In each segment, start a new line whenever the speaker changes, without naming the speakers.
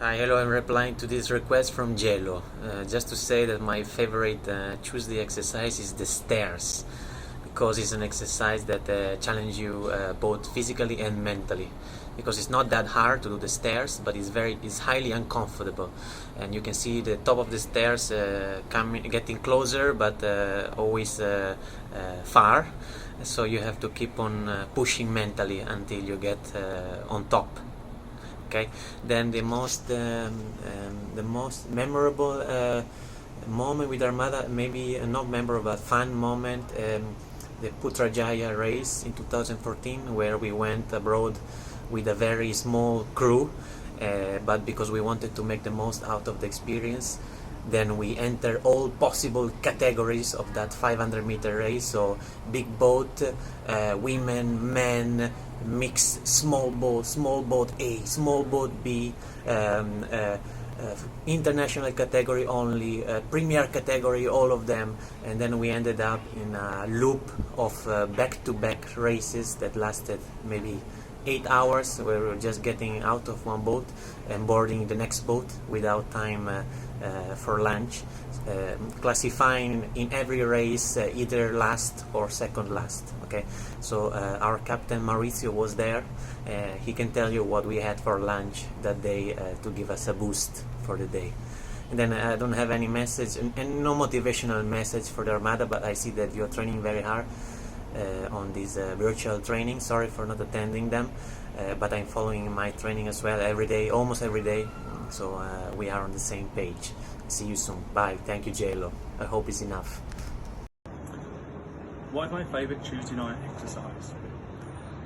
Hi, hello, I'm replying to this request from Jello. Just to say that my favorite Tuesday exercise is the stairs because it's an exercise that challenges you both physically and mentally. Because it's not that hard to do the stairs, but it's highly uncomfortable, and you can see the top of the stairs getting closer, but always far. So you have to keep on pushing mentally until you get on top. Okay, then the most memorable moment with Armada, maybe not memorable but fun moment, the Putrajaya race in 2014, where we went abroad with a very small crew, but because we wanted to make the most out of the experience, then we enter all possible categories of that 500-meter race. So big boat, women, men, mixed, small boat A, small boat B, international category only, premier category, all of them. And then we ended up in a loop of back-to-back races that lasted maybe 8 hours, where we were just getting out of one boat and boarding the next boat without time for lunch, classifying in every race either last or second last. Okay, so our captain Maurizio was there. He can tell you what we had for lunch that day to give us a boost for the day. And then I don't have any message and no motivational message for the Armada, but I see that you're training very hard on these virtual training. Sorry for not attending them, but I'm following my training as well every day, almost every day. So we are on the same page. See you soon. Bye. Thank you, JLo. I hope it's enough.
What is my favourite Tuesday night exercise?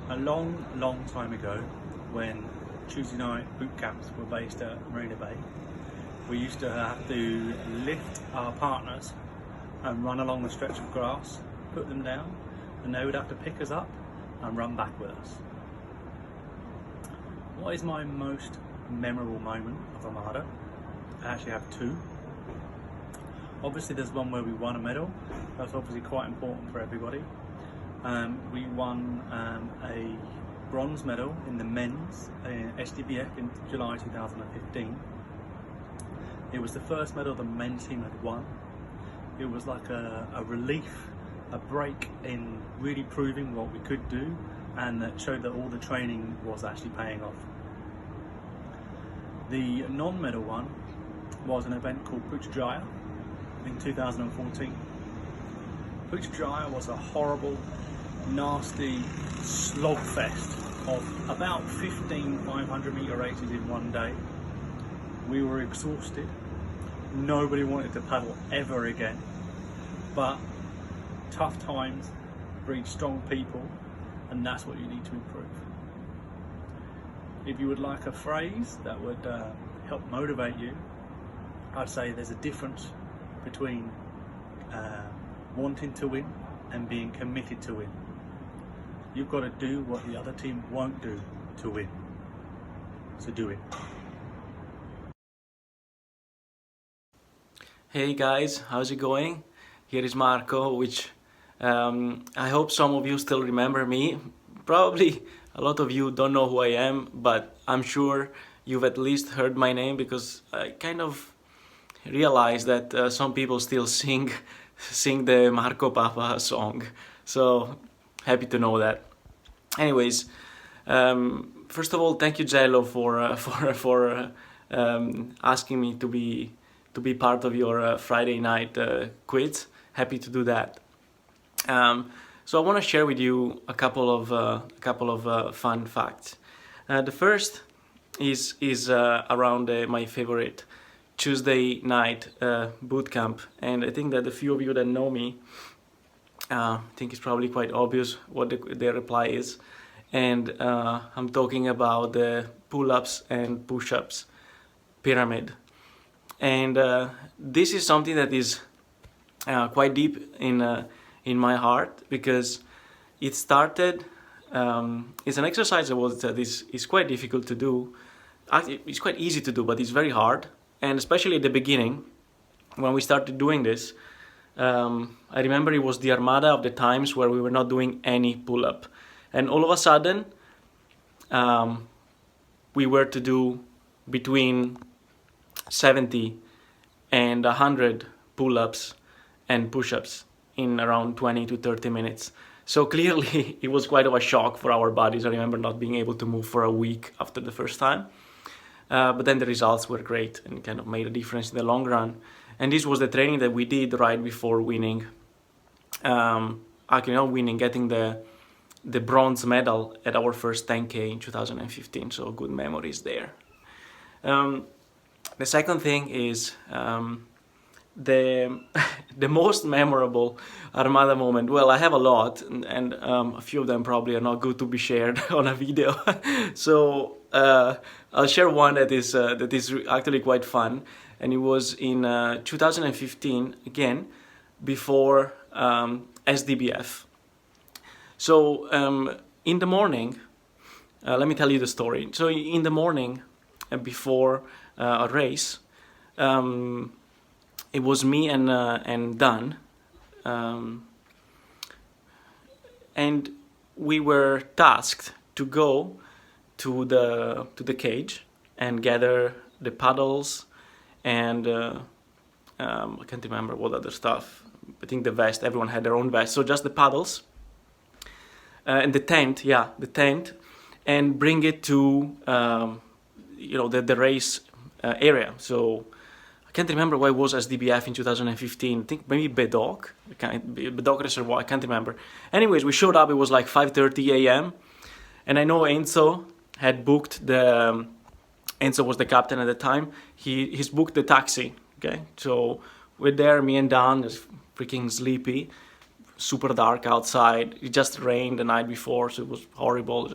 A long time ago, when Tuesday night boot camps were based at Marina Bay, we used to have to lift our partners and run along the stretch of grass, put them down, and they would have to pick us up and run back with us. What is my most memorable moment of Armada? I actually have two. Obviously there's one where we won a medal. That's obviously quite important for everybody. We won a bronze medal in the men's SDBF in July 2015. It was the first medal the men's team had won. It was like a relief, a break in really proving what we could do, and that showed that all the training was actually paying off. The non-medal one was an event called Putrajaya in 2014. Putrajaya was a horrible, nasty slogfest of about 15 500-meter races in one day. We were exhausted. Nobody wanted to paddle ever again. But tough times breed strong people, and that's what you need to improve. If you would like a phrase that would help motivate you, I'd say there's a difference between wanting to win and being committed to win. You've got to do what the other team won't do to win. So do it.
Hey guys, how's it going? Here is Marco, which I hope some of you still remember me. Probably a lot of you don't know who I am, but I'm sure you've at least heard my name, because I kind of realized that some people still sing the Marco Papa song. So happy to know that. Anyways, first of all, thank you, Jello, for asking me to be part of your Friday night quiz. Happy to do that. So I want to share with you a couple of fun facts. The first is around my favorite Tuesday night boot camp, and I think that the few of you that know me think it's probably quite obvious what their reply is, and I'm talking about the pull-ups and push-ups pyramid. And this is something that is quite deep in my heart, because it started. It's an exercise that is quite difficult to do. Actually, it's quite easy to do, but it's very hard. And especially at the beginning, when we started doing this, I remember it was the Armada of the times where we were not doing any pull-up, and all of a sudden we were to do between 70 and 100 pull-ups and push-ups in around 20 to 30 minutes. So clearly it was quite of a shock for our bodies. I remember not being able to move for a week after the first time. But then the results were great and kind of made a difference in the long run. And this was the training that we did right before winning, getting the bronze medal at our first 10K in 2015. So good memories there. The second thing is the most memorable Armada moment. Well, I have a lot, and a few of them probably are not good to be shared on a video. So I'll share one that is actually quite fun, and it was in 2015 again, before SDBF. So in the morning, let me tell you the story. So in the morning, before a race, it was me and Dan, and we were tasked to go to the cage and gather the paddles and I can't remember what other stuff. I think the vest. Everyone had their own vest. So just the paddles and the tent, and bring it to the race area. So I can't remember why it was SDBF in 2015. I think maybe Bedok Reservoir. I can't remember. Anyways, we showed up. It was like 5:30 a.m. and I know Enzo had booked Enzo was the captain at the time. He's booked the taxi. Okay, so we're there. Me and Dan is freaking sleepy. Super dark outside. It just rained the night before, so it was horrible.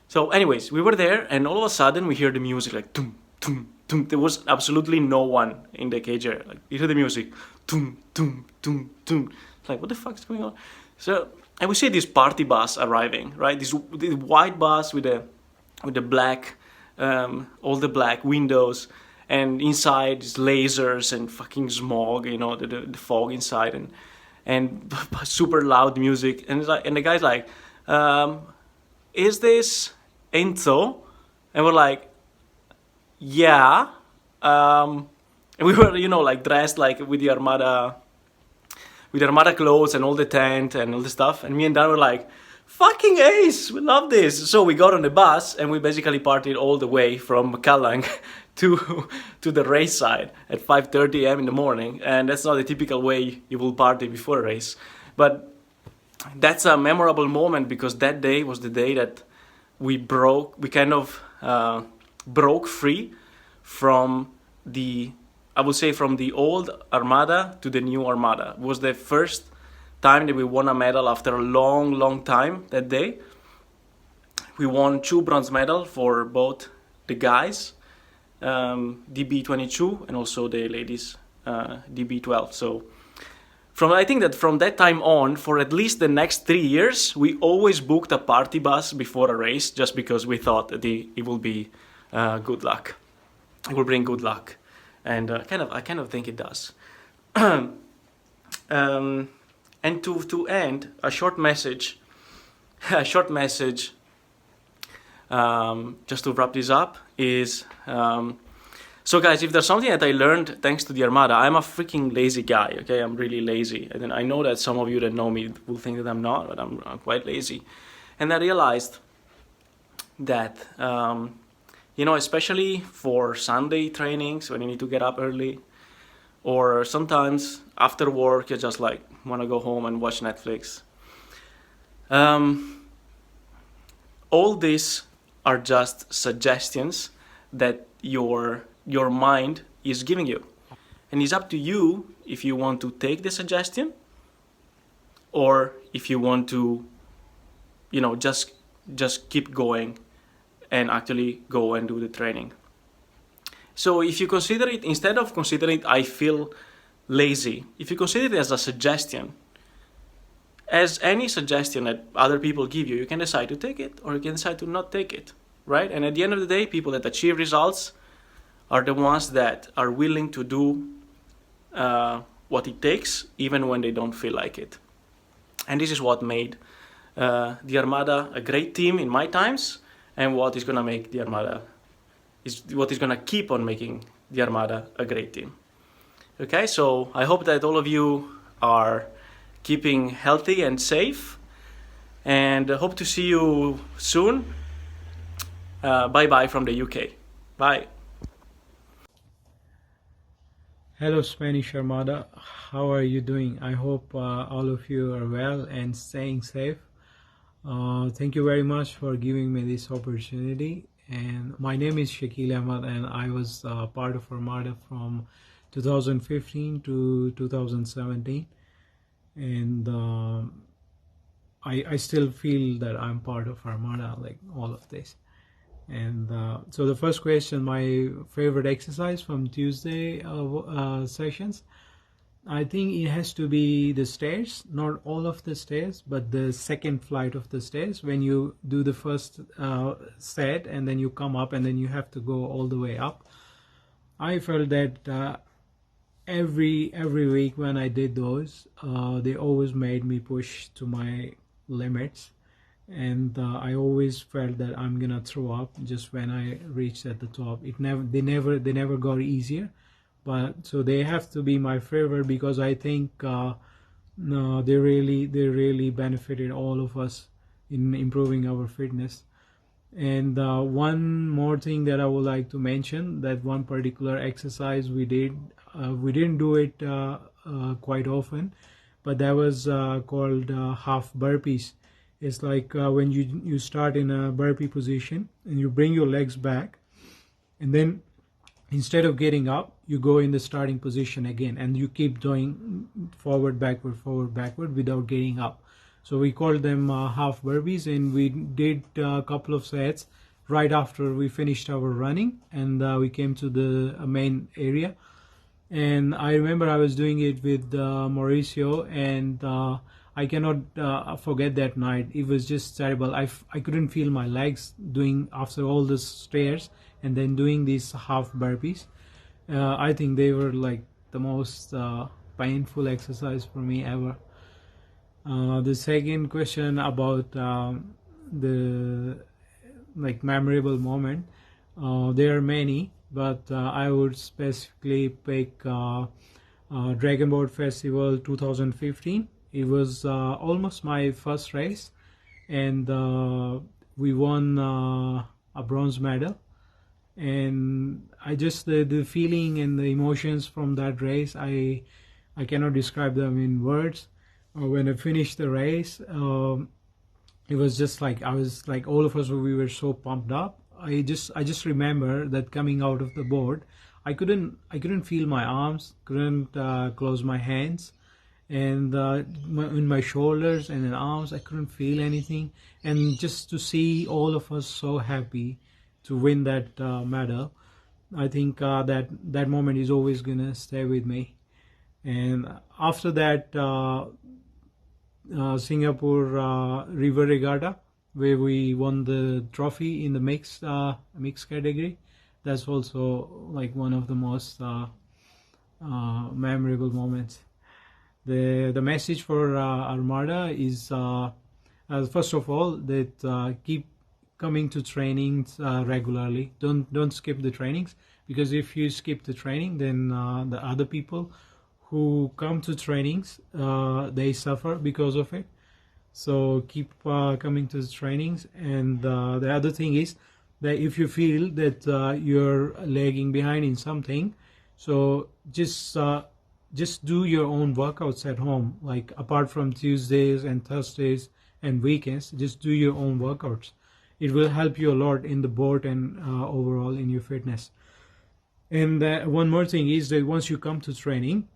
So anyways, we were there, and all of a sudden we hear the music like tum tum tum. There was absolutely no one in the cage area. Like you hear the music tum tum tum tum. Like what the fuck is going on? So and we see this party bus arriving, right? This white bus with the black, all the black windows. And inside is lasers and fucking smog, the fog inside, and super loud music. And the guy's like, "Is this Enzo?" And we're like, "Yeah." And we were dressed like with the Armada clothes and all the tent and all the stuff. And me and Dan were like, "Fucking ace, we love this." So we got on the bus and we basically partied all the way from Callang to the race side at 5:30 a.m. in the morning. And that's not the typical way you will party before a race. But that's a memorable moment because that day was the day that we kind of broke free from from the old Armada to the new Armada. It was the first time that we won a medal after a long time that day. We won 2 bronze medals for both the guys, DB22, and also the ladies, DB12. So I think that from that time on, for at least the next 3 years, we always booked a party bus before a race, just because we thought that it will be good luck. It will bring good luck, and I kind of think it does. And to end, a short message, just to wrap this up is, so guys, if there's something that I learned thanks to the Armada, I'm a freaking lazy guy, okay? I'm really lazy. And I know that some of you that know me will think that I'm not, but I'm quite lazy. And I realized that, especially for Sunday trainings when you need to get up early, or sometimes after work, you just want to go home and watch Netflix. All these are just suggestions that your mind is giving you. And it's up to you if you want to take the suggestion or if you want to, just keep going and actually go and do the training. So if you consider it, instead of considering it, I feel lazy, if you consider it as a suggestion, as any suggestion that other people give you, you can decide to take it or you can decide to not take it, right? And at the end of the day, people that achieve results are the ones that are willing to do what it takes, even when they don't feel like it. And this is what made the Armada a great team in my times, and what is going to make the Armada, what is going to keep on making the Armada a great team. Okay, so I hope that all of you are keeping healthy and safe, and I hope to see you soon. Bye-bye from the UK. Bye.
Hello Spanish Armada, how are you doing? I hope all of you are well and staying safe. Thank you very much for giving me this opportunity. And my name is Shakil Ahmad, and I was part of Armada from 2015 to 2017. And I still feel that I'm part of Armada, like all of this. And so the first question, my favorite exercise from Tuesday sessions, I think it has to be the stairs, not all of the stairs, but the second flight of the stairs. When you do the first set and then you come up and then you have to go all the way up. I felt that every week when I did those, they always made me push to my limits. And I always felt that I'm gonna throw up just when I reached at the top. They never got easier, but so they have to be my favorite because I think no, they really benefited all of us in improving our fitness. And one more thing that I would like to mention, that one particular exercise we didn't do it quite often, but that was called half burpees. It's like when you start in a burpee position and you bring your legs back, and then instead of getting up, you go in the starting position again, and you keep doing forward, backward without getting up. So we called them half burpees, and we did a couple of sets right after we finished our running, and we came to the main area. And I remember I was doing it with Mauricio, and I cannot forget that night. It was just terrible. I couldn't feel my legs doing after all the stairs and then doing these half burpees. I think they were like the most painful exercise for me ever. The second question about the memorable moment. There are many, but I would specifically pick Dragon Boat Festival 2015. It was almost my first race, and we won a bronze medal. And I just the feeling and the emotions from that race, I cannot describe them in words. When I finished the race, it was just like I was like all of us, we were so pumped up. I just remember that coming out of the board, I couldn't feel my arms, couldn't close my hands. And in my shoulders and in arms, I couldn't feel anything. And just to see all of us so happy to win that medal, I think that moment is always gonna stay with me. And after that, Singapore River Regatta, where we won the trophy in the mixed category, that's also like one of the most memorable moments. The message for Armada is first of all that keep coming to trainings regularly. Don't skip the trainings, because if you skip the training, then the other people who come to trainings, they suffer because of it. So keep coming to the trainings. And the other thing is that if you feel that you're lagging behind in something, so just do your own workouts at home, like apart from Tuesdays and Thursdays and weekends, just do your own workouts. It will help you a lot in the board and overall in your fitness. And one more thing is that once you come to training,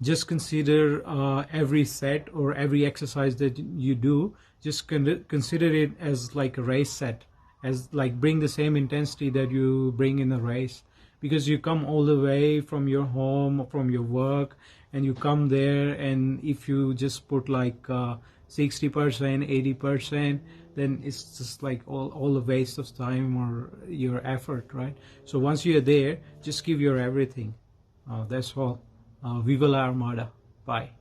just consider every set or every exercise that you do, just consider it as like a race set, as like bring the same intensity that you bring in a race. Because you come all the way from your home, from your work, and you come there, and if you just put like 60%, 80%, then it's just like all a waste of time or your effort, right? So once you're there, just give your everything. That's all. Viva la Armada. Bye.